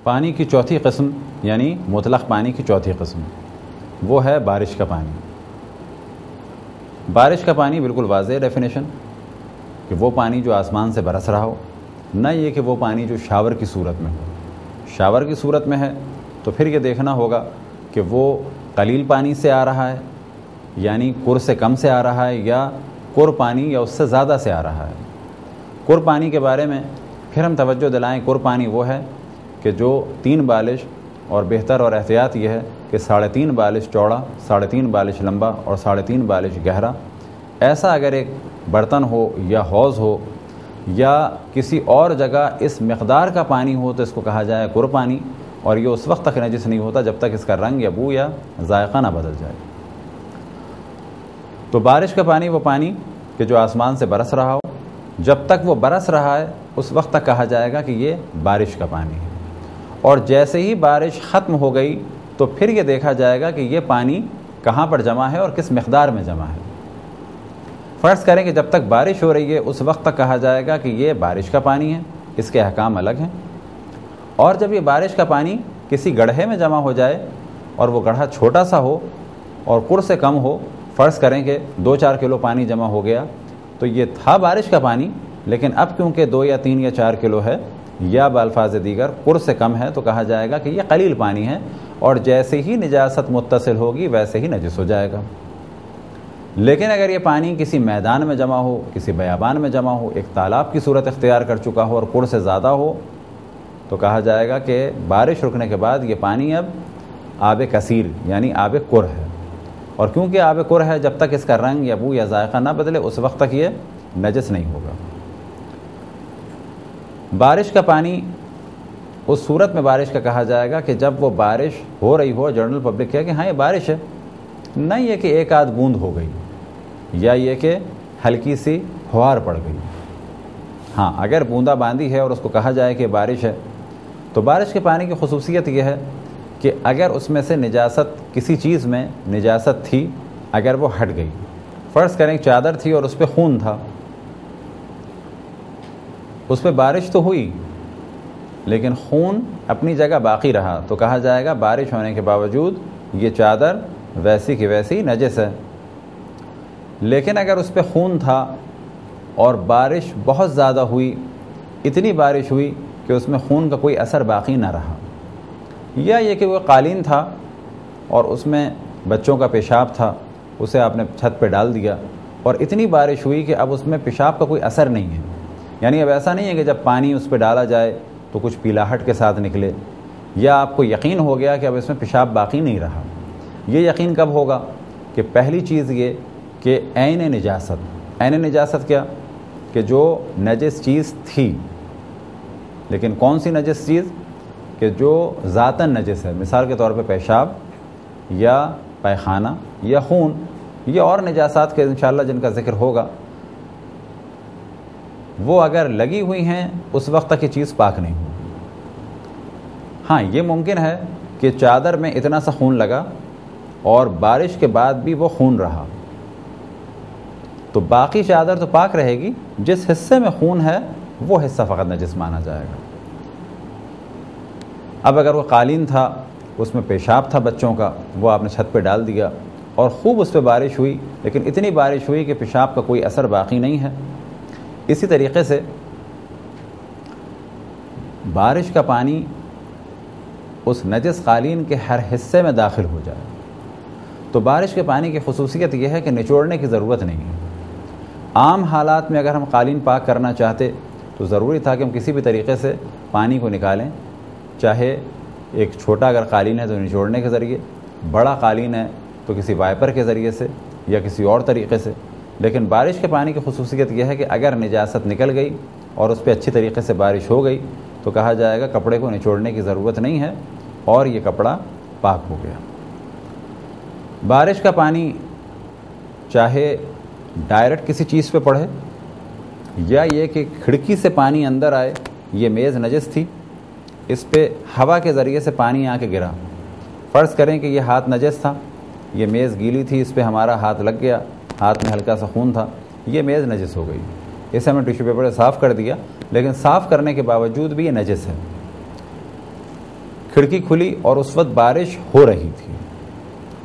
پانی کی چوتھی قسم یعنی مطلق پانی کی چوتھی قسم وہ ہے بارش کا پانی۔ بارش کا پانی بالکل واضح ڈیفینیشن کہ وہ پانی جو آسمان سے برس رہا ہو، نہ یہ کہ وہ پانی جو شاور کی صورت میں ہو۔ شاور کی صورت میں ہے تو پھر یہ دیکھنا ہوگا کہ وہ قلیل پانی سے آ رہا ہے یعنی کر سے کم سے آ رہا ہے، یا کر پانی یا اس سے زیادہ سے آ رہا ہے۔ کر پانی کے بارے میں پھر ہم توجہ دلائیں، کر پانی وہ ہے کہ جو 3 بالش اور بہتر اور احتیاط یہ ہے کہ 3.5 بالش چوڑا، 3.5 بالش لمبا اور 3.5 بالش گہرا، ایسا اگر ایک برتن ہو یا حوض ہو یا کسی اور جگہ اس مقدار کا پانی ہو تو اس کو کہا جائے کر پانی، اور یہ اس وقت تک نجس نہیں ہوتا جب تک اس کا رنگ یا بو یا ذائقہ نہ بدل جائے۔ تو بارش کا پانی وہ پانی کہ جو آسمان سے برس رہا ہو، جب تک وہ برس رہا ہے اس وقت تک کہا جائے گا کہ یہ بارش کا پانی ہے، اور جیسے ہی بارش ختم ہو گئی تو پھر یہ دیکھا جائے گا کہ یہ پانی کہاں پر جمع ہے اور کس مقدار میں جمع ہے۔ فرض کریں کہ جب تک بارش ہو رہی ہے اس وقت تک کہا جائے گا کہ یہ بارش کا پانی ہے، اس کے احکام الگ ہیں۔ اور جب یہ بارش کا پانی کسی گڑھے میں جمع ہو جائے اور وہ گڑھا چھوٹا سا ہو اور کر سے کم ہو، فرض کریں کہ 2-4 کلو پانی جمع ہو گیا، تو یہ تھا بارش کا پانی، لیکن اب کیونکہ 2 یا 3 یا 4 کلو ہے یا بالفاظ دیگر کر سے کم ہے تو کہا جائے گا کہ یہ قلیل پانی ہے، اور جیسے ہی نجاست متصل ہوگی ویسے ہی نجس ہو جائے گا۔ لیکن اگر یہ پانی کسی میدان میں جمع ہو، کسی بیابان میں جمع ہو، ایک تالاب کی صورت اختیار کر چکا ہو اور کر سے زیادہ ہو، تو کہا جائے گا کہ بارش رکنے کے بعد یہ پانی اب آب کثیر یعنی آب کر ہے، اور کیونکہ آب کر ہے جب تک اس کا رنگ یا بو یا ذائقہ نہ بدلے اس وقت تک یہ نجس نہیں ہوگا۔ بارش کا پانی اس صورت میں بارش کا کہا جائے گا کہ جب وہ بارش ہو رہی ہو، جنرل پبلک ہے کہ ہاں یہ بارش ہے، نہ یہ کہ ایک آدھ بوند ہو گئی یا یہ کہ ہلکی سی فوار پڑ گئی۔ ہاں اگر بوندا باندی ہے اور اس کو کہا جائے کہ بارش ہے، تو بارش کے پانی کی خصوصیت یہ ہے کہ اگر اس میں سے نجاست، کسی چیز میں نجاست تھی، اگر وہ ہٹ گئی، فرض کریں چادر تھی اور اس پہ خون تھا، اس پہ بارش تو ہوئی لیکن خون اپنی جگہ باقی رہا، تو کہا جائے گا بارش ہونے کے باوجود یہ چادر ویسی کی ویسی نجس ہے۔ لیکن اگر اس پہ خون تھا اور بارش بہت زیادہ ہوئی، اتنی بارش ہوئی کہ اس میں خون کا کوئی اثر باقی نہ رہا، یا یہ کہ وہ قالین تھا اور اس میں بچوں کا پیشاب تھا، اسے آپ نے چھت پہ ڈال دیا اور اتنی بارش ہوئی کہ اب اس میں پیشاب کا کوئی اثر نہیں ہے، یعنی اب ایسا نہیں ہے کہ جب پانی اس پہ ڈالا جائے تو کچھ پیلاہٹ کے ساتھ نکلے، یا آپ کو یقین ہو گیا کہ اب اس میں پیشاب باقی نہیں رہا۔ یہ یقین کب ہوگا کہ پہلی چیز یہ کہ عین نجاست، عین نجاست کیا کہ جو نجس چیز تھی، لیکن کون سی نجس چیز کہ جو ذاتاً نجس ہے، مثال کے طور پہ پیشاب یا پیخانہ یا خون، یہ اور نجاسات کے انشاءاللہ جن کا ذکر ہوگا، وہ اگر لگی ہوئی ہیں اس وقت تک یہ چیز پاک نہیں ہوگی۔ ہاں یہ ممکن ہے کہ چادر میں اتنا سا خون لگا اور بارش کے بعد بھی وہ خون رہا، تو باقی چادر تو پاک رہے گی، جس حصے میں خون ہے وہ حصہ فقط نجس مانا جائے گا۔ اب اگر وہ قالین تھا، اس میں پیشاب تھا بچوں کا، وہ آپ نے چھت پہ ڈال دیا اور خوب اس پہ بارش ہوئی، لیکن اتنی بارش ہوئی کہ پیشاب کا کوئی اثر باقی نہیں ہے، اسی طریقے سے بارش کا پانی اس نجس قالین کے ہر حصے میں داخل ہو جائے، تو بارش کے پانی کی خصوصیت یہ ہے کہ نچوڑنے کی ضرورت نہیں ہے۔ عام حالات میں اگر ہم قالین پاک کرنا چاہتے تو ضروری تھا کہ ہم کسی بھی طریقے سے پانی کو نکالیں، چاہے ایک چھوٹا اگر قالین ہے تو نچوڑنے کے ذریعے، بڑا قالین ہے تو کسی وائپر کے ذریعے سے یا کسی اور طریقے سے۔ لیکن بارش کے پانی کی خصوصیت یہ ہے کہ اگر نجاست نکل گئی اور اس پہ اچھی طریقے سے بارش ہو گئی تو کہا جائے گا کپڑے کو نچوڑنے کی ضرورت نہیں ہے اور یہ کپڑا پاک ہو گیا۔ بارش کا پانی چاہے ڈائریکٹ کسی چیز پہ پڑے یا یہ کہ کھڑکی سے پانی اندر آئے، یہ میز نجس تھی، اس پہ ہوا کے ذریعے سے پانی آ کے گرا، فرض کریں کہ یہ ہاتھ نجس تھا، یہ میز گیلی تھی، اس پہ ہمارا ہاتھ لگ گیا، ہاتھ میں ہلکا سا خون تھا، یہ میز نجس ہو گئی، اسے ہم نے ٹیشو پیپر سے صاف کر دیا، لیکن صاف کرنے کے باوجود بھی یہ نجس ہے۔ کھڑکی کھلی اور اس وقت بارش ہو رہی تھی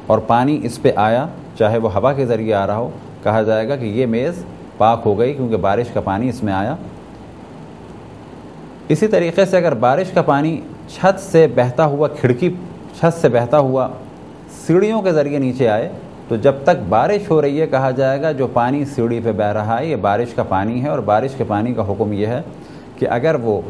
اور پانی اس پہ آیا، چاہے وہ ہوا کے ذریعے آ رہا ہو، کہا جائے گا کہ یہ میز پاک ہو گئی کیونکہ بارش کا پانی اس میں آیا۔ اسی طریقے سے اگر بارش کا پانی چھت سے بہتا ہوا چھت سے بہتا ہوا سیڑھیوں کے ذریعے نیچے آئے تو جب تک بارش ہو رہی ہے کہا جائے گا جو پانی سیڑھی پہ بہہ رہا ہے یہ بارش کا پانی ہے، اور بارش کے پانی کا حکم یہ ہے کہ اگر وہ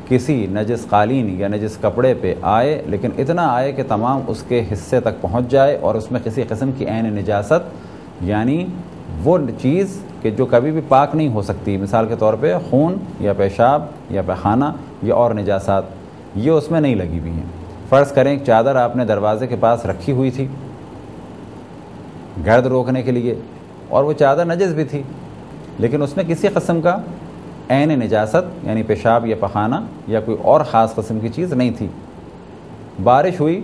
کسی نجس قالین یا نجس کپڑے پہ آئے لیکن اتنا آئے کہ تمام اس کے حصے تک پہنچ جائے اور اس میں کسی قسم کی عین نجاست یعنی وہ چیز کہ جو کبھی بھی پاک نہیں ہو سکتی، مثال کے طور پہ خون یا پیشاب یا پیخانہ یا اور نجاسات، یہ اس میں نہیں لگی ہوئی ہیں۔ فرض کریں ایک چادر آپ نے دروازے کے پاس رکھی ہوئی تھی گرد روکنے کے لیے، اور وہ چادر نجس بھی تھی لیکن اس میں کسی قسم کا عین نجاست یعنی پیشاب یا پخانہ یا کوئی اور خاص قسم کی چیز نہیں تھی۔ بارش ہوئی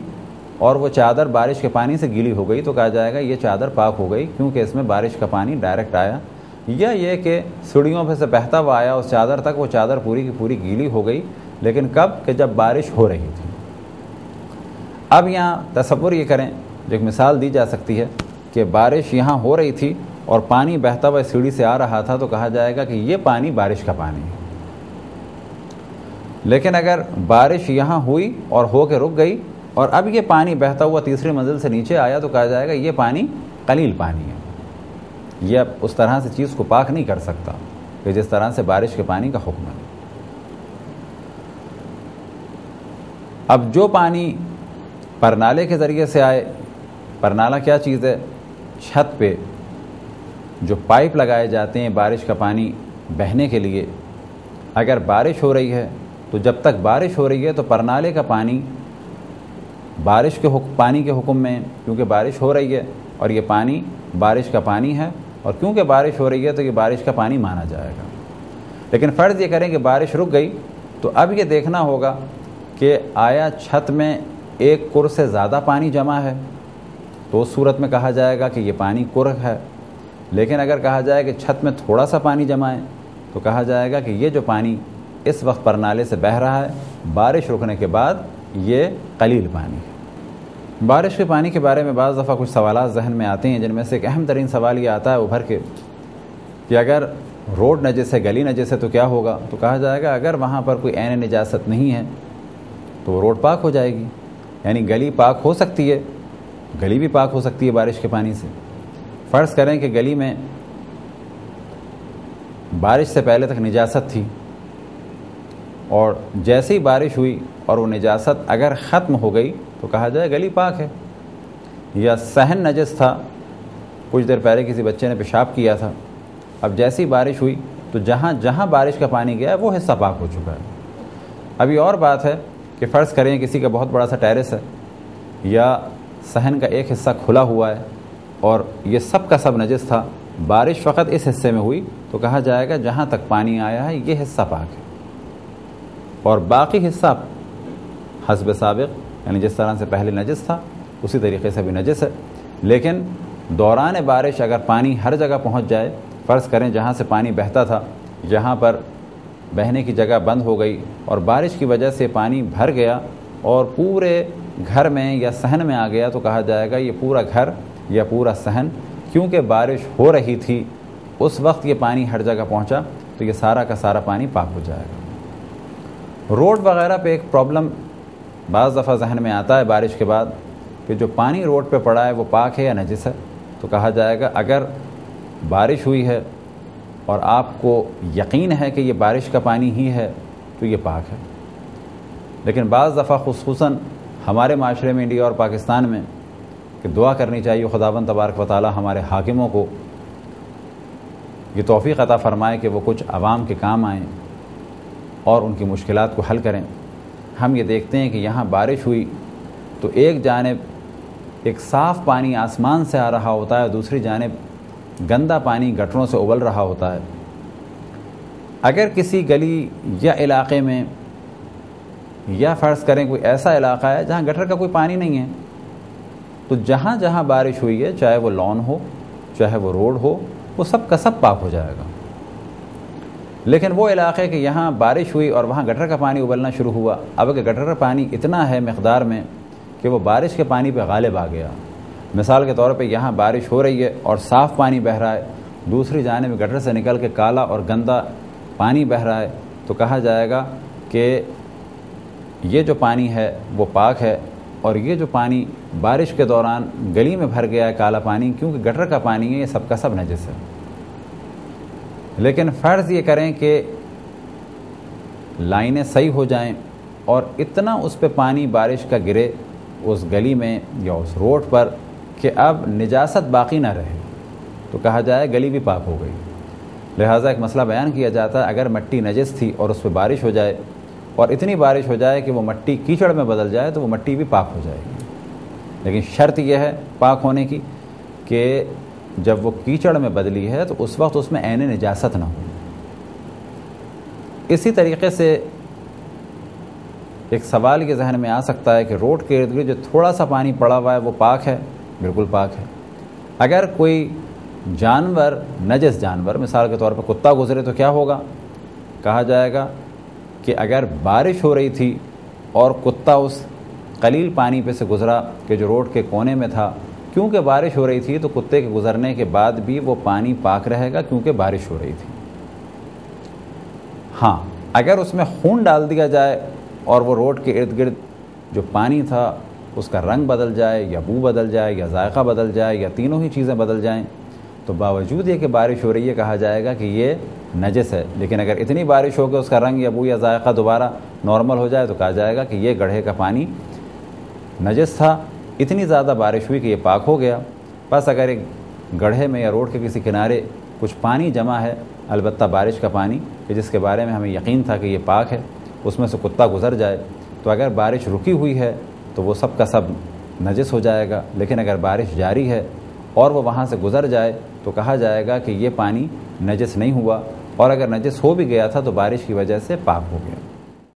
اور وہ چادر بارش کے پانی سے گیلی ہو گئی تو کہا جائے گا یہ چادر پاک ہو گئی کیونکہ اس میں بارش کا پانی ڈائریکٹ آیا، یا یہ کہ سیڑھیوں پہ سے بہتا ہوا آیا اس چادر تک، وہ چادر پوری کی پوری گیلی ہو گئی، لیکن کب کہ جب بارش ہو رہی تھی۔ اب یہاں تصور یہ کریں، جو ایک مثال دی جا سکتی ہے کہ بارش یہاں ہو رہی تھی اور پانی بہتا ہوا سیڑھی سے آ رہا تھا تو کہا جائے گا کہ یہ پانی بارش کا پانی ہے۔ لیکن اگر بارش یہاں ہوئی اور ہو کے رک گئی اور اب یہ پانی بہتا ہوا تیسری منزل سے نیچے آیا تو کہا جائے گا یہ پانی قلیل پانی ہے، یہ اب اس طرح سے چیز کو پاک نہیں کر سکتا کہ جس طرح سے بارش کے پانی کا حکم ہے۔ اب جو پانی پرنالے کے ذریعے سے آئے، پرنالہ کیا چیز ہے؟ چھت پہ جو پائپ لگائے جاتے ہیں بارش کا پانی بہنے کے لیے، اگر بارش ہو رہی ہے تو جب تک بارش ہو رہی ہے تو پرنالے کا پانی بارش کے پانی کے حکم میں، کیونکہ بارش ہو رہی ہے اور یہ پانی بارش کا پانی ہے، اور کیونکہ بارش ہو رہی ہے تو یہ بارش کا پانی مانا جائے گا۔ لیکن فرض یہ کریں کہ بارش رک گئی تو اب یہ دیکھنا ہوگا کہ آیا چھت میں ایک کر سے زیادہ پانی جمع ہے تو اس صورت میں کہا جائے گا کہ یہ پانی کر ہے، لیکن اگر کہا جائے کہ چھت میں تھوڑا سا پانی جمع ہے تو کہا جائے گا کہ یہ جو پانی اس وقت پرنالے سے بہہ رہا ہے بارش رکنے کے بعد یہ قلیل پانی ہے۔ بارش کے پانی کے بارے میں بعض دفعہ کچھ سوالات ذہن میں آتے ہیں، جن میں سے ایک اہم ترین سوال یہ آتا ہے ابھر کے کہ اگر روڈ نجس ہے، گلی نجس ہے تو کیا ہوگا؟ تو کہا جائے گا اگر وہاں پر کوئی عین نجاست نہیں ہے تو وہ روڈ پاک ہو جائے گی، یعنی گلی پاک ہو سکتی ہے، گلی بھی پاک ہو سکتی ہے بارش کے پانی سے۔ فرض کریں کہ گلی میں بارش سے پہلے تک نجاست تھی اور جیسے ہی بارش ہوئی اور وہ نجاست اگر ختم ہو گئی تو کہا جائے گلی پاک ہے۔ یا صحن نجس تھا، کچھ دیر پہلے کسی بچے نے پیشاب کیا تھا، اب جیسی بارش ہوئی تو جہاں جہاں بارش کا پانی گیا ہے وہ حصہ پاک ہو چکا ہے۔ اب یہ اور بات ہے کہ فرض کریں کسی کا بہت بڑا سا ٹیرس ہے یا صحن کا ایک حصہ کھلا ہوا ہے اور یہ سب کا سب نجس تھا، بارش فقط اس حصے میں ہوئی تو کہا جائے گا جہاں تک پانی آیا ہے یہ حصہ پاک ہے، اور باقی حصہ حسب سابق یعنی جس طرح سے پہلے نجس تھا اسی طریقے سے بھی نجس ہے۔ لیکن دوران بارش اگر پانی ہر جگہ پہنچ جائے، فرض کریں جہاں سے پانی بہتا تھا جہاں پر بہنے کی جگہ بند ہو گئی اور بارش کی وجہ سے پانی بھر گیا اور پورے گھر میں یا صحن میں آ گیا تو کہا جائے گا یہ پورا گھر یا پورا صحن، کیونکہ بارش ہو رہی تھی اس وقت یہ پانی ہر جگہ پہنچا تو یہ سارا کا سارا پانی پاک ہو جائے گا۔ روڈ وغیرہ پہ ایک پرابلم بعض دفعہ ذہن میں آتا ہے بارش کے بعد کہ جو پانی روڈ پہ پڑا ہے وہ پاک ہے یا نجس ہے، تو کہا جائے گا اگر بارش ہوئی ہے اور آپ کو یقین ہے کہ یہ بارش کا پانی ہی ہے تو یہ پاک ہے۔ لیکن بعض دفعہ خصوصاً ہمارے معاشرے میں انڈیا اور پاکستان میں کہ دعا کرنی چاہیے خداوند تبارک و تعالی ہمارے حاکموں کو یہ توفیق عطا فرمائے کہ وہ کچھ عوام کے کام آئیں اور ان کی مشکلات کو حل کریں۔ ہم یہ دیکھتے ہیں کہ یہاں بارش ہوئی تو ایک جانب ایک صاف پانی آسمان سے آ رہا ہوتا ہے اور دوسری جانب گندا پانی گٹروں سے ابل رہا ہوتا ہے۔ اگر کسی گلی یا علاقے میں یا فرض کریں کوئی ایسا علاقہ ہے جہاں گٹر کا کوئی پانی نہیں ہے تو جہاں جہاں بارش ہوئی ہے چاہے وہ لان ہو چاہے وہ روڈ ہو وہ سب کا سب پاک ہو جائے گا۔ لیکن وہ علاقے کہ یہاں بارش ہوئی اور وہاں گٹر کا پانی ابلنا شروع ہوا، اب اگر گٹر کا پانی اتنا ہے مقدار میں کہ وہ بارش کے پانی پہ غالب آ گیا، مثال کے طور پہ یہاں بارش ہو رہی ہے اور صاف پانی بہہ رہا ہے، دوسری جانب گٹر سے نکل کے کالا اور گندا پانی بہہ رہا ہے، تو کہا جائے گا کہ یہ جو پانی ہے وہ پاک ہے، اور یہ جو پانی بارش کے دوران گلی میں بھر گیا ہے کالا پانی، کیونکہ گٹر کا پانی ہے، یہ سب کا سب نجس ہے۔ لیکن فرض یہ کریں کہ لائنیں صحیح ہو جائیں اور اتنا اس پہ پانی بارش کا گرے اس گلی میں یا اس روڈ پر کہ اب نجاست باقی نہ رہے، تو کہا جائے گلی بھی پاک ہو گئی۔ لہٰذا ایک مسئلہ بیان کیا جاتا ہے، اگر مٹی نجس تھی اور اس پہ بارش ہو جائے اور اتنی بارش ہو جائے کہ وہ مٹی کیچڑ میں بدل جائے تو وہ مٹی بھی پاک ہو جائے گی، لیکن شرط یہ ہے پاک ہونے کی کہ جب وہ کیچڑ میں بدلی ہے تو اس وقت اس میں عین نجاست نہ ہو۔ اسی طریقے سے ایک سوال یہ ذہن میں آ سکتا ہے کہ روڈ کے ارد گرد جو تھوڑا سا پانی پڑا ہوا ہے وہ پاک ہے؟ بالکل پاک ہے۔ اگر کوئی جانور، نجس جانور، مثال کے طور پر کتا گزرے تو کیا ہوگا؟ کہا جائے گا کہ اگر بارش ہو رہی تھی اور کتا اس قلیل پانی پہ سے گزرا کہ جو روڈ کے کونے میں تھا، کیونکہ بارش ہو رہی تھی تو کتے کے گزرنے کے بعد بھی وہ پانی پاک رہے گا کیونکہ بارش ہو رہی تھی۔ ہاں، اگر اس میں خون ڈال دیا جائے اور وہ روڈ کے ارد گرد جو پانی تھا اس کا رنگ بدل جائے یا بو بدل جائے یا ذائقہ بدل جائے یا تینوں ہی چیزیں بدل جائیں، تو باوجود یہ کہ بارش ہو رہی ہے کہا جائے گا کہ یہ نجس ہے۔ لیکن اگر اتنی بارش ہو کہ اس کا رنگ یا بو یا ذائقہ دوبارہ نارمل ہو جائے تو کہا جائے گا کہ یہ گڑھے کا پانی نجس تھا، اتنی زیادہ بارش ہوئی کہ یہ پاک ہو گیا۔ بس اگر ایک گڑھے میں یا روڈ کے کسی کنارے کچھ پانی جمع ہے، البتہ بارش کا پانی کہ جس کے بارے میں ہمیں یقین تھا کہ یہ پاک ہے، اس میں سے کتا گزر جائے تو اگر بارش رکی ہوئی ہے تو وہ سب کا سب نجس ہو جائے گا، لیکن اگر بارش جاری ہے اور وہ وہاں سے گزر جائے تو کہا جائے گا کہ یہ پانی نجس نہیں ہوا، اور اگر نجس ہو بھی گیا تھا تو بارش کی وجہ سے پاک ہو گیا۔